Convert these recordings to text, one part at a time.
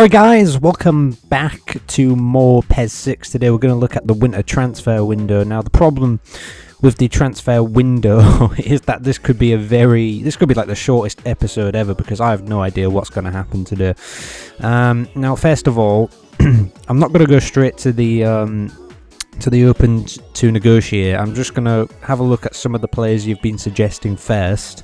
Alright guys, welcome back to more PES 6. Today we're going to look at the winter transfer window. Now the problem with the transfer window is that this could be like the shortest episode ever, because I have no idea what's going to happen today. Now first of all, I'm not going to go straight to the open to negotiate. I'm just going to have a look at some of the players you've been suggesting first.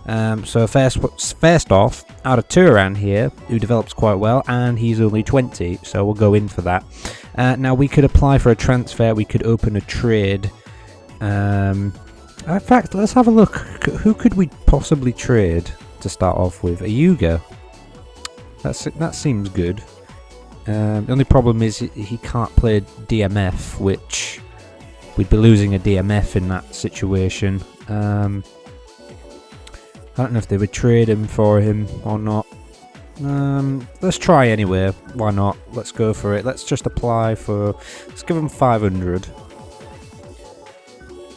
So first off, out of Turan here, who develops quite well, and he's only 20, so we'll go in for that. Now we could apply for a transfer, we could open a trade. In fact, let's have a look. Who could we possibly trade to start off with? A Yuga. That seems good. The only problem is he can't play DMF, which we'd be losing a DMF in that situation. I don't know if they would trade him for him or not. Let's try anyway. Why not? Let's go for it. Let's just apply for... Let's give him 500.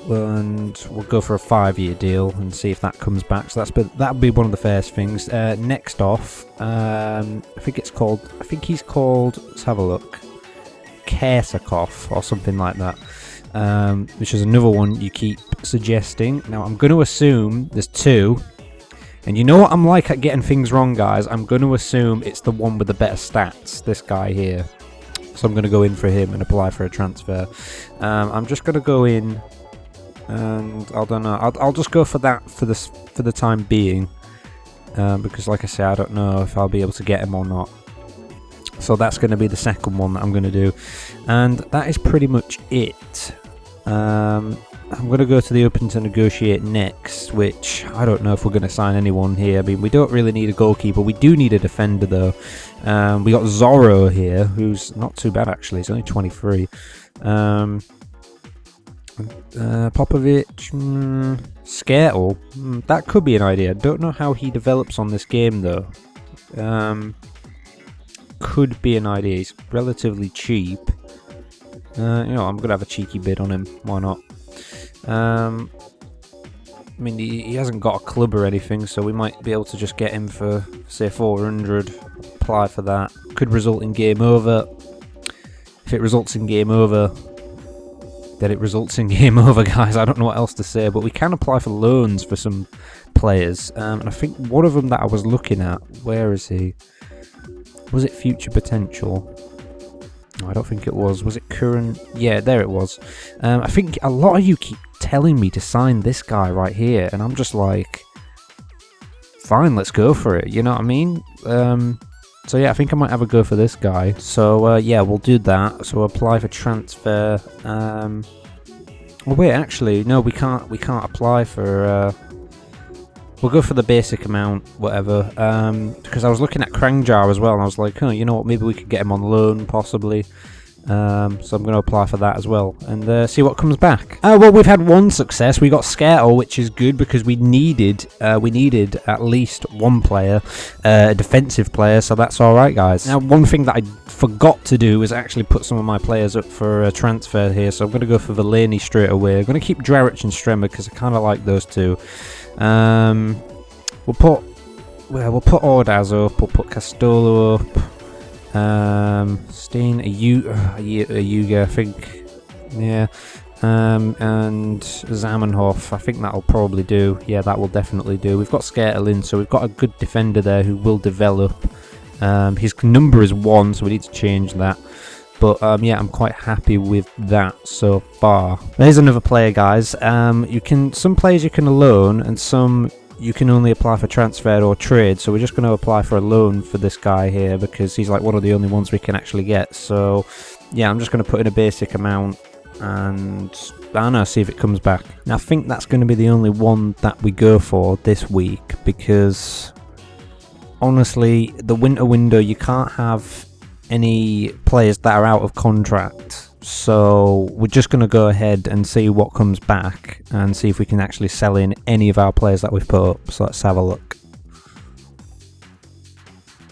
And we'll go for a 5-year deal and see if that comes back. So that'll be one of the first things. Next off, I think he's called... Let's have a look. Kersakov or something like that. Which is another one you keep suggesting. Now I'm going to assume there's two. And you know what I'm like at getting things wrong, guys? I'm going to assume it's the one with the better stats, this guy here. So I'm going to go in for him and apply for a transfer. I'm just going to go in, and I don't know. I'll just go for that for the time being, because, like I say, I don't know if I'll be able to get him or not. So that's going to be the second one that I'm going to do, and that is pretty much it. I'm going to go to the open to negotiate next, which I don't know if we're going to sign anyone here. I mean, we don't really need a goalkeeper. We do need a defender, though. We got Zorro here, who's not too bad, actually. He's only 23. Popovic, Skirtle. That could be an idea. Don't know how he develops on this game, though. Could be an idea. He's relatively cheap. I'm going to have a cheeky bid on him. Why not? I mean, he hasn't got a club or anything, so we might be able to just get him for, say, 400. Apply for that. Could result in game over. If it results in game over, then it results in game over, guys. I don't know what else to say, but we can apply for loans for some players. And I think one of them that I was looking at, where is he? Was it future potential? No, I don't think it was. Was it current? Yeah, there it was. I think a lot of you keep telling me to sign this guy right here, and I'm just like, fine, let's go for it. You know what I mean? So yeah, I think I might have a go for this guy. So yeah, we'll do that. So apply for transfer. Well, wait, actually, no, we can't apply for. We'll go for the basic amount, whatever, because I was looking at Krangjar as well, and I was like, oh, you know what, maybe we could get him on loan, possibly. So I'm going to apply for that as well, and see what comes back. Well, we've had one success. We got Skirtle, which is good, because we needed at least one player, a defensive player, so that's alright, guys. Now, one thing that I forgot to do was actually put some of my players up for a transfer here, so I'm going to go for Villaney straight away. I'm going to keep Draric and Stremmer, because I kind of like those two. We'll put Ordaz up, we'll put Castolo up, Steen, a Yuga, I think, yeah, and Zamenhof, I think that'll probably do. Yeah, that will definitely do. We've got Skirtle in, so we've got a good defender there who will develop. His number is 1, so we need to change that. But yeah, I'm quite happy with that so far. There's another player, guys. Some players you can loan, and some you can only apply for transfer or trade. So we're just going to apply for a loan for this guy here, because he's like one of the only ones we can actually get. So yeah, I'm just going to put in a basic amount, and I don't know, see if it comes back. Now I think that's going to be the only one that we go for this week, because honestly, the winter window, you can't have any players that are out of contract, so we're just going to go ahead and see what comes back and see if we can actually sell in any of our players that we've put up. So let's have a look.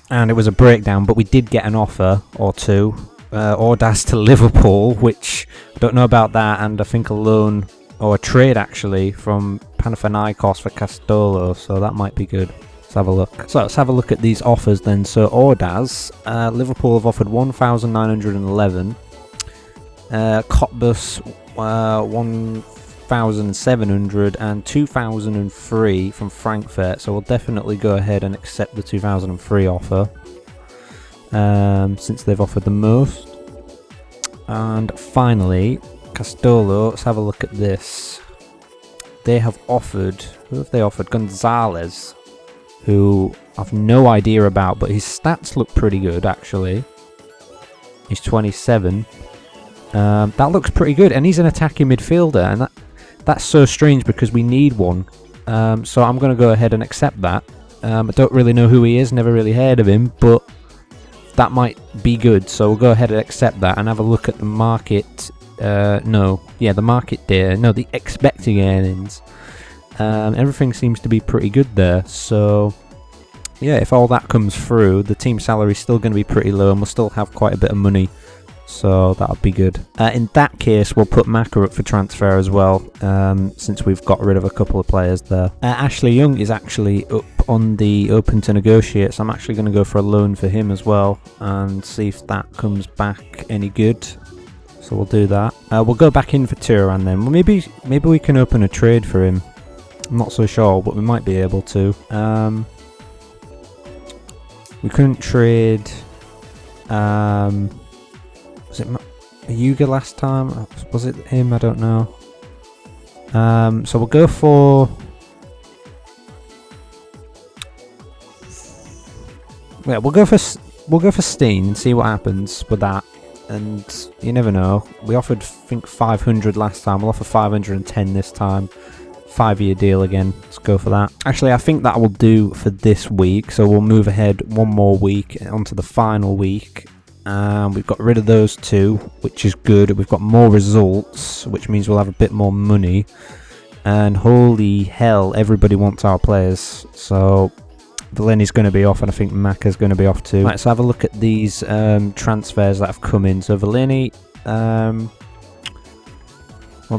And it was a breakdown, but we did get an offer or two. Ordaz to Liverpool, which I don't know about that, and I think a loan or a trade actually from Panathinaikos for Castolo, so that might be good. Let's have a look. So let's have a look at these offers then. So Ordaz, Liverpool have offered 1,911. Cottbus 1,700 and 2,003 from Frankfurt. So we'll definitely go ahead and accept the 2,003 offer, since they've offered the most. And finally, Castolo. Let's have a look at this. They have offered, who have they offered? Gonzalez, who I've no idea about, but his stats look pretty good actually. He's 27. That looks pretty good, and he's an attacking midfielder, and that's so strange because we need one. So I'm going to go ahead and accept that. I don't really know who he is, never really heard of him, but that might be good. So we'll go ahead and accept that and have a look at the market. The market data. No, the expecting earnings. Everything seems to be pretty good there. So yeah, if all that comes through, the team salary is still going to be pretty low, and we'll still have quite a bit of money. So that'll be good. In that case, we'll put Maka up for transfer as well, since we've got rid of a couple of players there. Ashley Young is actually up on the open to negotiate, so I'm actually going to go for a loan for him as well and see if that comes back any good. So we'll do that. We'll go back in for Turan then. Well, maybe we can open a trade for him. I'm not so sure, but we might be able to. We couldn't trade. Was it Yuga last time? Was it him? I don't know. So we'll go for. Yeah, we'll go for Steen and see what happens with that. And you never know. We offered, I think, 500 last time. We'll offer 510 this time. 5-year deal again. Let's go for that. Actually, I think that will do for this week. So we'll move ahead one more week onto the final week. We've got rid of those two, which is good. We've got more results, which means we'll have a bit more money. And holy hell, everybody wants our players. So Delaney's going to be off, and I think Maka's going to be off too. Right, so have a look at these transfers that have come in. So Delaney, well,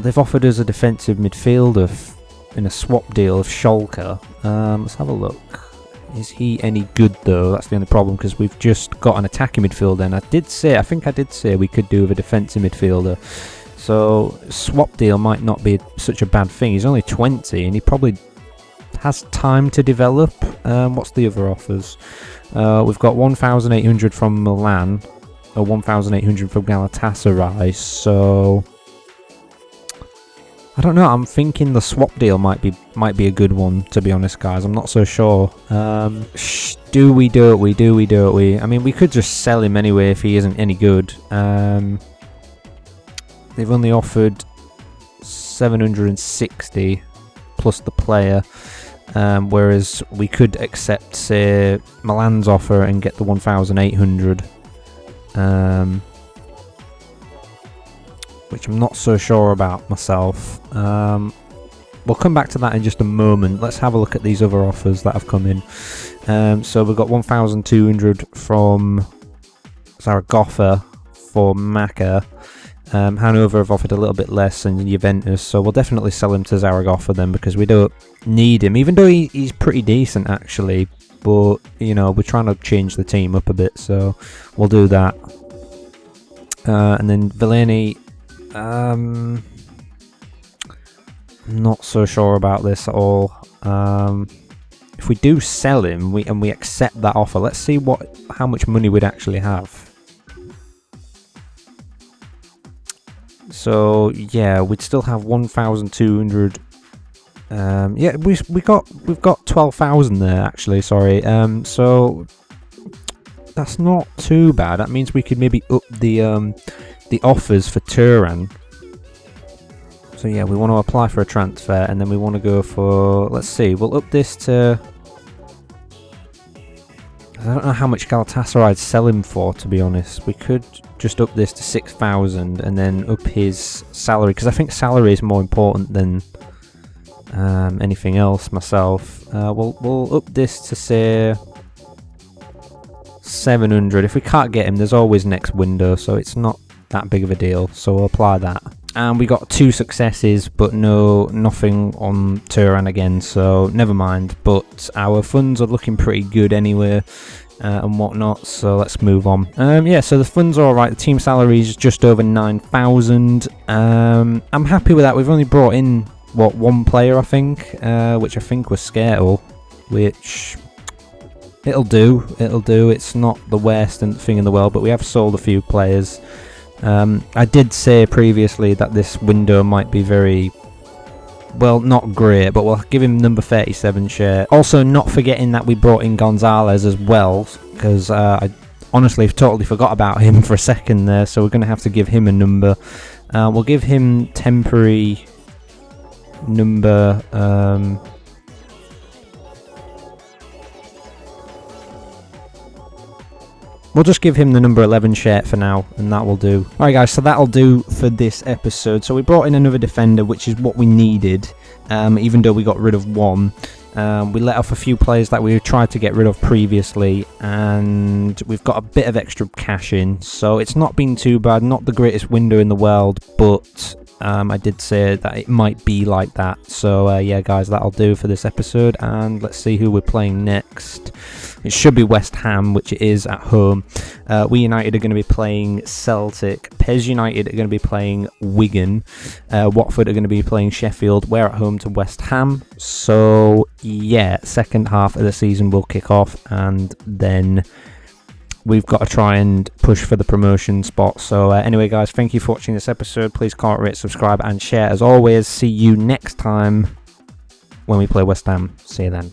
they've offered us a defensive midfielder in a swap deal of Schalke. Let's have a look. Is he any good though? That's the only problem, because we've just got an attacking midfielder, and I think I did say we could do with a defensive midfielder. So swap deal might not be such a bad thing. He's only 20, and he probably has time to develop. What's the other offers? We've got 1,800 from Milan, or 1,800 from Galatasaray. So I don't know. I'm thinking the swap deal might be a good one, to be honest, guys. I'm not so sure. Do we do it? Do we do it? I mean, we could just sell him anyway if he isn't any good. They've only offered 760 plus the player, whereas we could accept, say, Milan's offer and get the 1,800. Which I'm not so sure about myself. We'll come back to that in just a moment. Let's have a look at these other offers that have come in. So we've got 1,200 from Zaragoza for Maka. Hanover have offered a little bit less than Juventus, so we'll definitely sell him to Zaragoza then, because we don't need him, even though he's pretty decent actually. But you know, we're trying to change the team up a bit, so we'll do that. And then Delaney. Not so sure about this at all. If we do sell him, we accept that offer, let's see how much money we'd actually have. So yeah, we'd still have 1,200. Yeah, we've got 12,000 there actually. Sorry. So that's not too bad. That means we could maybe up the offers for Turan. So yeah, we want to apply for a transfer, and then we want to go for, let's see, we'll up this to, I don't know how much Galatasaray'd sell him for, to be honest. We could just up this to 6,000 and then up his salary, because I think salary is more important than anything else myself. We'll up this to, say, 700. If we can't get him, there's always next window, so it's not that big of a deal, so we'll apply that. and we got 2 successes, but nothing on Turan again, so never mind. But our funds are looking pretty good anyway, and whatnot, so let's move on. Yeah, so the funds are alright. The team salary is just over 9,000. I'm happy with that. We've only brought in, what, 1 player, I think, which I think was Skirtle, which... It'll do. It's not the worst thing in the world, but we have sold a few players. I did say previously that this window might be very, well, not great, but we'll give him number 37 share. Also, not forgetting that we brought in Gonzalez as well, because I honestly totally forgot about him for a second there, so we're going to have to give him a number. We'll give him temporary number... We'll just give him the number 11 shirt for now, and that will do. Alright guys, so that'll do for this episode. So we brought in another defender, which is what we needed, even though we got rid of 1. We let off a few players that we tried to get rid of previously, and we've got a bit of extra cash in. So it's not been too bad, not the greatest window in the world, but I did say that it might be like that. So yeah guys, that'll do for this episode, and let's see who we're playing next. It should be West Ham, which it is at home. We United are going to be playing Celtic. PES United are going to be playing Wigan. Watford are going to be playing Sheffield. We're at home to West Ham. So yeah, second half of the season will kick off, and then we've got to try and push for the promotion spot. So anyway guys, thank you for watching this episode. Please comment, rate, subscribe and share as always. See you next time when we play West Ham. See you then.